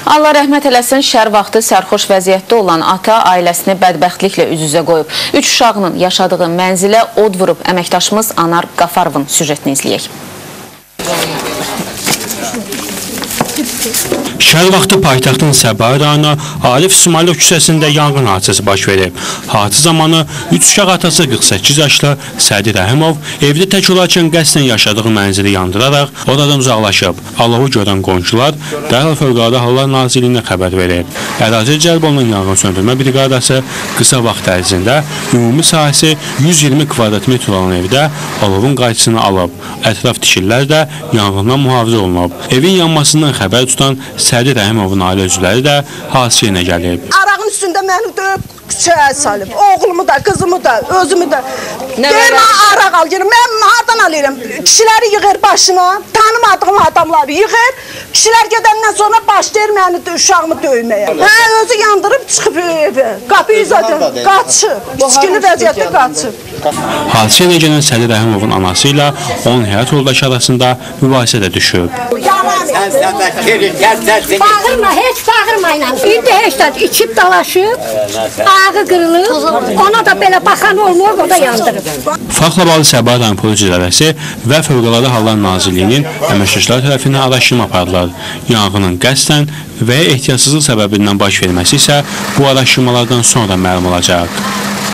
Allah rəhmət eləsin, şər vaxtı sərxoş vəziyyətdə olan ata ailəsini bədbəxtliklə üz-üzə qoyub. 3 uşağının yaşadığı mənzilə od vurub. Əməkdaşımız Anar Qafarovun süjetini izləyək. Şər vaxtı paytaxtın Səbail rayonu Arif İsmailov küçəsində yanğın hadisəsi baş verib. Hadisə zamanı 3 uşaq atası 48 yaşlı Sədi Rəhimov evdə tək olarkən qəsdən yaşadığı mənzili yandıraraq oradan uzaqlaşıb. Alovu görən qonşular dərhal Fövqəladə Hallar Nazirliyinə xəbər verib. Əraziyə cəlb olunan yanğın söndürmə briqadası qısa vaxt ərzində ümumi sahəsi 120 kvadrat metr olan evdə alovun qayçısını alıb. Ətraf tikililər də yanğından mühafizə olunub. Evin yanmasından xəbər tutan Sədi Rəhimovun ailə üzvləri də hadisə yerinə gəlib. Arağın üstündə məni döyüb küçəyə salıb. Oğlumu da, qızımı da, özümü də. Deyir, mən araq alıram. Mən hardan alıram? Kişiləri yığır başına, tanımadığım adamları yığır. Kişilər gedəndən sonra başlayır məni uşağımı döyməyə. Hə, özü yandırıb çıxıb evə. Qapıyı zaten qaçıb. İçkili vəziyyətdə qaçıb. Hadisə ilə gələn Sədi Rəhimovun anası ilə onun həyat yoldaşı arasında mübahisə də düşüb. Bağırma, heç bağırmayla. İndi heç də içib dalaşıb, ağı qırılıb, ona da belə baxan olmuyor, o da yandırıb. Faktla bağlı Səbail rayon polis idarəsi və Fövqəladə Hallar Nazirliyinin əməkdaşları tərəfindən araşdırma apardılar. Yanğının qəsdən və ya ehtiyatsızlıq səbəbindən baş verməsi isə bu araşdırmalardan sonra məlum olacaq.